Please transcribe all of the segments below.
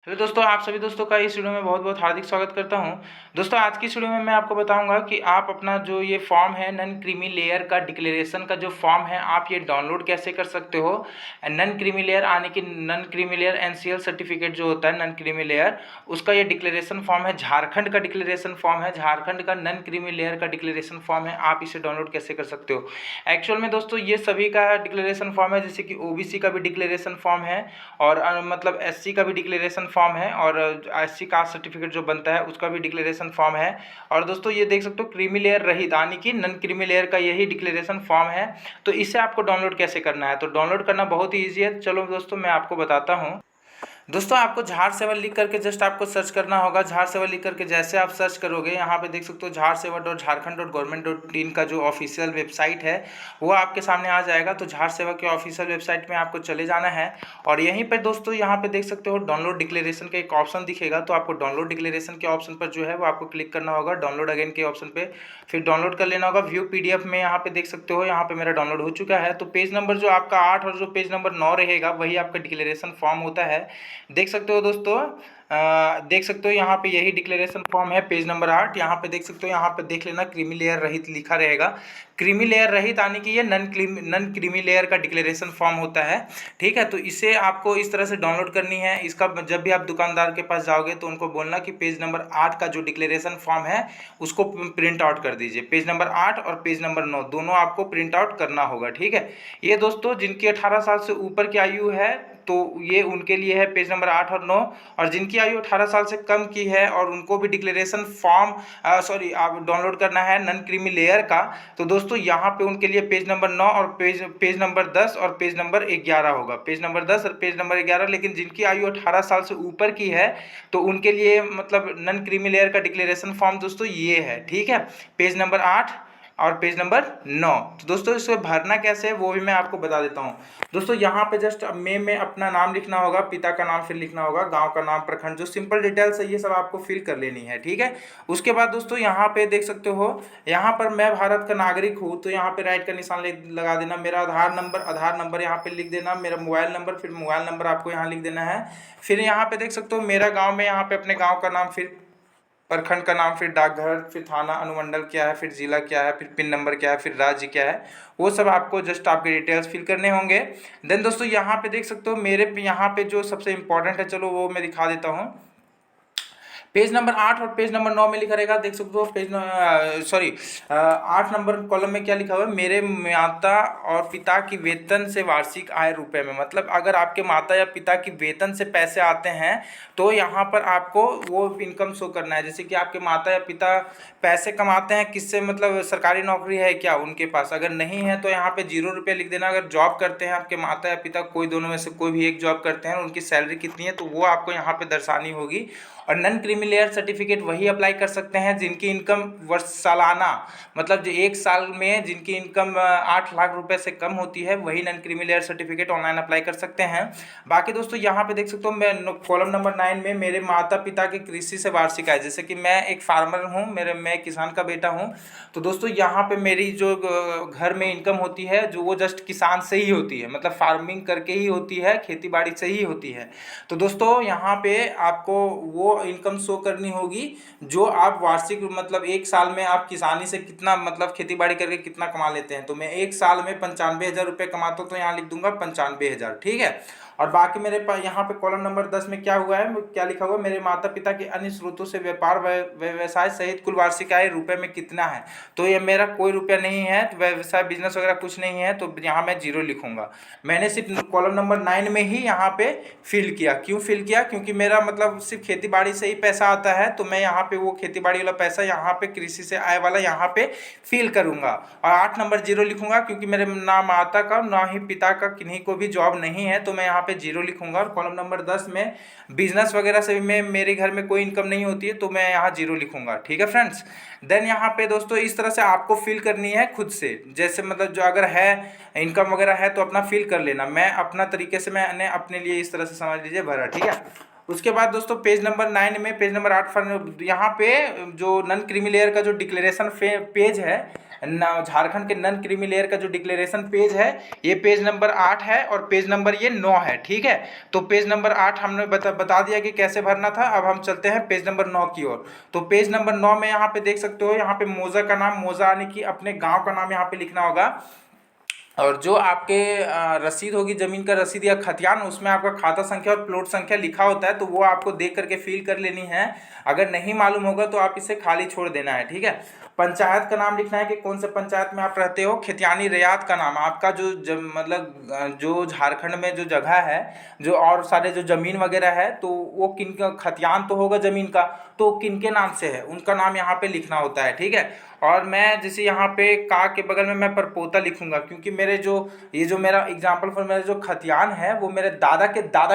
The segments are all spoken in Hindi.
हेलो दोस्तों, आप सभी दोस्तों का इस वीडियो में बहुत-बहुत हार्दिक स्वागत करता हूं। दोस्तों, आज की इस वीडियो में मैं आपको बताऊंगा कि आप अपना जो ये फॉर्म है नॉन क्रीमी लेयर का डिक्लेरेशन का जो फॉर्म है आप ये डाउनलोड कैसे कर सकते हो। नॉन क्रीमी लेयर आने की non creamy layer NCL certificate जो होता है नॉन क्रीमी लेयर, उसका ये डिक्लेरेशन फॉर्म है। झारखंड का डिक्लेरेशन फॉर्म है, झारखंड का नॉन क्रीमी लेयर का डिक्लेरेशन फॉर्म है। आप इसे डाउनलोड कैसे कर सकते हो। एक्चुअल में दोस्तों ये सभी का डिक्लेरेशन फॉर्म है, जैसे कि ओबीसी का भी डिक्लेरेशन फॉर्म है और मतलब एससी का भी डिक्लेरेशन फॉर्म है और एससी कास्ट सर्टिफिकेट जो बनता है उसका भी डिक्लेरेशन फॉर्म है। और दोस्तों ये देख सकते हो क्रीमी लेयर रहित यानी कि नॉन क्रीमी लेयर का यही डिक्लेरेशन फॉर्म है। तो इसे आपको डाउनलोड कैसे करना है, तो डाउनलोड करना बहुत ही ईजी है। चलो दोस्तों मैं आपको बताता हूँ। दोस्तों आपको झार सेवा लिख करके जस्ट आपको सर्च करना होगा। झार सेवा लिख करके जैसे आप सर्च करोगे यहाँ पे देख सकते हो झारसेवा.झारखंड.गवर्नमेंट.इन का जो ऑफिशियल वेबसाइट है वो आपके सामने आ जाएगा। तो झार सेवा के ऑफिशियल वेबसाइट में आपको चले जाना है और यहीं पर दोस्तों यहाँ पे देख सकते हो डाउनलोड डिक्लेरेशन का एक ऑप्शन दिखेगा। तो आपको डाउनलोड डिक्लेरेशन के ऑप्शन पर जो है वो आपको क्लिक करना होगा, डाउनलोड अगेन के ऑप्शन पे फिर डाउनलोड कर लेना होगा। व्यू पीडीएफ में यहाँ पे देख सकते हो, यहाँ पे मेरा डाउनलोड हो चुका है। तो पेज नंबर जो आपका 8 और जो पेज नंबर 9 रहेगा वही आपका डिक्लेरेशन फॉर्म होता है। देख सकते हो दोस्तों, देख सकते हो यहाँ पे यही डिक्लेरेशन फॉर्म है पेज नंबर 8। यहाँ पे देख सकते हो, यहाँ पे देख लेना क्रीमी लेयर रहित लिखा रहेगा। क्रीमी लेयर रहित यानी कि ये नन क्रीमी लेयर का डिक्लेरेशन फॉर्म होता है। ठीक है, तो इसे आपको इस तरह से डाउनलोड करनी है। इसका जब भी आप दुकानदार के पास जाओगे तो उनको बोलना कि पेज नंबर 8 का जो डिक्लेरेशन फॉर्म है उसको प्रिंट आउट कर दीजिए। पेज नंबर 8 और पेज नंबर 9 दोनों आपको प्रिंट आउट करना होगा। ठीक है, ये दोस्तों जिनकी 18 साल से ऊपर की आयु है तो ये उनके लिए है पेज नंबर 8 और 9। और जिनकी आयु 18 साल से कम की है और उनको भी डिक्लेरेशन फॉर्म आप डाउनलोड करना है नॉन क्रीमी लेयर का, तो दोस्तों यहाँ पे उनके लिए पेज नंबर 9 और पेज नंबर 10 और पेज नंबर 11 होगा। पेज नंबर 10 और पेज नंबर 11। लेकिन जिनकी आयु 18 साल से ऊपर की है तो उनके लिए मतलब नॉन क्रीमी लेयर का डिक्लेरेशन फॉर्म दोस्तों ये है। ठीक है, पेज नंबर 8 और पेज नंबर 9। तो दोस्तों इसको भरना कैसे है वो भी मैं आपको बता देता हूँ। दोस्तों यहाँ पे जस्ट में अपना नाम लिखना होगा, पिता का नाम फिर लिखना होगा, गांव का नाम, प्रखंड, जो सिंपल डिटेल्स है ये सब आपको फिल कर लेनी है। ठीक है, उसके बाद दोस्तों यहाँ पे देख सकते हो, यहाँ पर मैं भारत का नागरिक हूँ तो यहाँ पे राइट का निशान लगा देना। मेरा आधार नंबर यहाँ पे लिख देना। मेरा मोबाइल नंबर, फिर मोबाइल नंबर आपको यहाँ लिख देना है। फिर यहाँ पे देख सकते हो मेरा गाँव में यहाँ पे अपने गाँव का नाम, फिर प्रखंड का नाम, फिर डाकघर, फिर थाना, अनुमंडल क्या है, फिर जिला क्या है, फिर पिन नंबर क्या है, फिर राज्य क्या है, वो सब आपको जस्ट आपके डिटेल्स फिल करने होंगे। देन दोस्तों यहाँ पे देख सकते हो मेरे यहाँ पे जो सबसे इंपॉर्टेंट है, चलो वो मैं दिखा देता हूँ। पेज नंबर 8 और पेज नंबर 9 में लिखा रहेगा, देख सकते हो पेज 8 नंबर कॉलम में क्या लिखा हुआ है, मेरे माता और पिता की वेतन से वार्षिक आय रुपए में। मतलब अगर आपके माता या पिता की वेतन से पैसे आते हैं तो यहाँ पर आपको वो इनकम शो करना है। जैसे कि आपके माता या पिता पैसे कमाते हैं किससे, मतलब सरकारी नौकरी है क्या उनके पास, अगर नहीं है तो यहाँ पे 0 रुपये लिख देना। अगर जॉब करते हैं आपके माता या पिता, कोई दोनों में से कोई भी एक जॉब करते हैं, उनकी सैलरी कितनी है तो वो आपको यहाँ पे दर्शानी होगी। और नॉन क्रीमी लेयर सर्टिफिकेट वही अप्लाई कर सकते हैं जिनकी इनकम वर्ष सालाना, मतलब जो एक साल में जिनकी इनकम 8 लाख रुपए से कम होती है वही non creamy layer certificate online apply कर सकते हैं। बाकी दोस्तों यहाँ पे देख सकते हो मैं कॉलम नंबर 9 में मेरे माता पिता की कृषि से वार्षिक आय, जैसे कि मैं एक फार्मर हूँ, मैं किसान का बेटा हूँ, तो दोस्तों यहाँ पे मेरी जो घर में इनकम होती है जो वो जस्ट किसान से ही होती है, मतलब फार्मिंग करके ही होती है, खेती बाड़ी से ही होती है। तो दोस्तों यहाँ पे आपको वो इनकम शो करनी होगी जो आप वार्षिक, मतलब एक साल में आप किसानी से कितना, मतलब खेती बाड़ी करके कितना कमा लेते हैं। तो मैं एक साल में 95,000 रुपये कमाता हूँ तो यहाँ लिख दूंगा 95,000। ठीक है, और बाकी मेरे पास यहाँ पे कॉलम नंबर 10 में क्या हुआ है, क्या लिखा हुआ है, मेरे माता पिता के अन्य स्रोतों से व्यापार व्यवसाय सहित कुल वार्षिक आय रुपए में कितना है। तो ये मेरा कोई रुपया नहीं है, तो व्यवसाय बिजनेस वगैरह कुछ नहीं है, तो यहाँ मैं 0 लिखूंगा। मैंने सिर्फ कॉलम नंबर 9 में ही यहाँ पे फिल किया। क्यों फिल किया, क्योंकि मेरा मतलब सिर्फ खेती बाड़ी से ही पैसा आता है, तो मैं यहाँ पे वो खेती बाड़ी वाला पैसा यहाँ पे कृषि से आय वाला यहाँ पे फिल करूंगा। और 8 नंबर 0 लिखूंगा क्योंकि मेरे ना माता का ना ही पिता का किन्हीं को भी जॉब नहीं है, तो मैं यहाँ पे 0 लिखूंगा। और कॉलम नंबर 10 में बिजनेस वगैरह से में मेरे घर में कोई इनकम नहीं होती है तो मैं यहाँ 0 लिखूंगा। ठीक है फ्रेंड्स, देन यहाँ पे दोस्तों इस तरह से आपको फिल करनी है खुद से, जैसे मतलब जो अगर है इनकम वगैरह है तो अपना फिल कर लेना। मैं अपना तरीके से मैंने अपने लिए इस तरह से समझ लीजिए भरा। ठीक है, उसके बाद दोस्तों पेज नंबर 9 में, पेज नंबर 8 पर यहाँ पे जो नॉन क्रीमी लेयर का जो डिक्लेरेशन पेज है झारखंड के नन क्रीमी लेयर का जो डिक्लेरेशन पेज है ये पेज नंबर 8 है और पेज नंबर ये 9 है। ठीक है, तो पेज नंबर 8 हमने बता दिया कि कैसे भरना था। अब हम चलते हैं पेज नंबर 9 की ओर। तो पेज नंबर 9 में यहाँ पे देख सकते हो, यहाँ पे मौजा का नाम, मौजा यानी कि अपने गांव का नाम यहाँ पे लिखना होगा। और जो आपके रसीद होगी, ज़मीन का रसीद या खतियान, उसमें आपका खाता संख्या और प्लॉट संख्या लिखा होता है, तो वो आपको देख करके फिल कर लेनी है। अगर नहीं मालूम होगा तो आप इसे खाली छोड़ देना है। ठीक है, पंचायत का नाम लिखना है कि कौन से पंचायत में आप रहते हो। खेतियानी रियात का नाम, आपका जो मतलब जो झारखंड में जो जगह है, जो और सारे जो ज़मीन वगैरह है, तो वो किन का खतियान तो होगा ज़मीन का, तो किन के नाम से है उनका नाम यहाँ पे लिखना होता है। ठीक है, और मैं जैसे यहाँ पे का के बगल में मैं परपोता लिखूंगा, क्योंकि मेरे जो ये जो मेरा एग्जाम्पल फॉर मेरा जो खतियान है वो मेरे दादा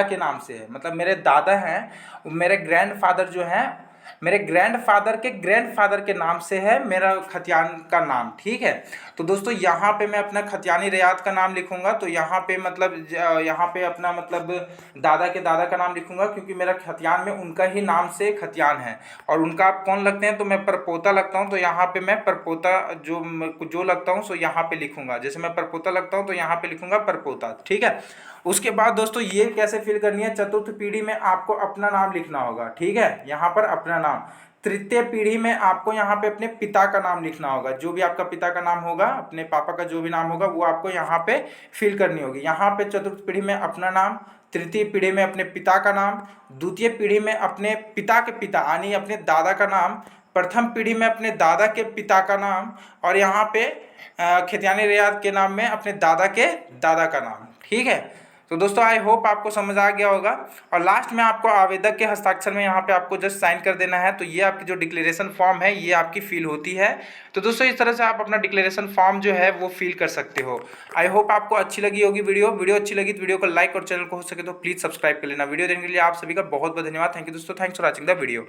के नाम से है। मतलब मेरे दादा हैं, मेरे ग्रैंडफादर जो हैं, मेरे ग्रैंडफादर के नाम से है मेरा खतियान का नाम। ठीक है, तो दोस्तों यहाँ पे मैं अपना खतियानी रियात का नाम लिखूंगा। तो यहाँ पे मतलब यहाँ पे अपना मतलब दादा के दादा का नाम लिखूंगा, क्योंकि मेरा खतियान में उनका ही नाम से खतियान है। और उनका आप कौन लगते हैं, तो मैं परपोता लगता हूँ, तो यहाँ पे मैं परपोता जो लगता हूँ सो यहाँ पे लिखूंगा। जैसे मैं परपोता लगता हूँ तो यहाँ पे लिखूंगा परपोता। ठीक है, उसके बाद दोस्तों ये कैसे फिल करनी है, चतुर्थ पीढ़ी में आपको अपना नाम लिखना होगा। ठीक है, यहाँ पर अपना नाम। तृतीय पीढ़ी में आपको यहाँ पे अपने पिता का नाम लिखना होगा। जो भी आपका पिता का नाम होगा, अपने पापा का जो भी नाम होगा, वो आपको यहाँ पे फिल करनी होगी। यहाँ पे चतुर्थ पीढ़ी में अपना नाम, तृतीय पीढ़ी में अपने पिता का नाम, द्वितीय पीढ़ी में अपने पिता के पिता यानी अपने दादा का नाम, प्रथम पीढ़ी में अपने दादा के पिता का नाम, और यहाँ पे खेतियानी रियात के नाम में अपने दादा के दादा का नाम। ठीक है, तो दोस्तों आई होप आपको समझ आ गया होगा। और लास्ट में आपको आवेदक के हस्ताक्षर में यहाँ पे आपको जस्ट साइन कर देना है। तो ये आपकी जो डिक्लेरेशन फॉर्म है ये आपकी फिल होती है। तो दोस्तों इस तरह से आप अपना डिक्लेरेशन फॉर्म जो है वो फिल कर सकते हो। आई होप आपको अच्छी लगी होगी वीडियो अच्छी लगी तो वीडियो को लाइक और चैनल को हो सके तो प्लीज़ सब्सक्राइब कर लेना। वीडियो देखने के लिए आप सभी का बहुत बहुत धन्यवाद। थैंक यू दोस्तों, thanks for watching the video.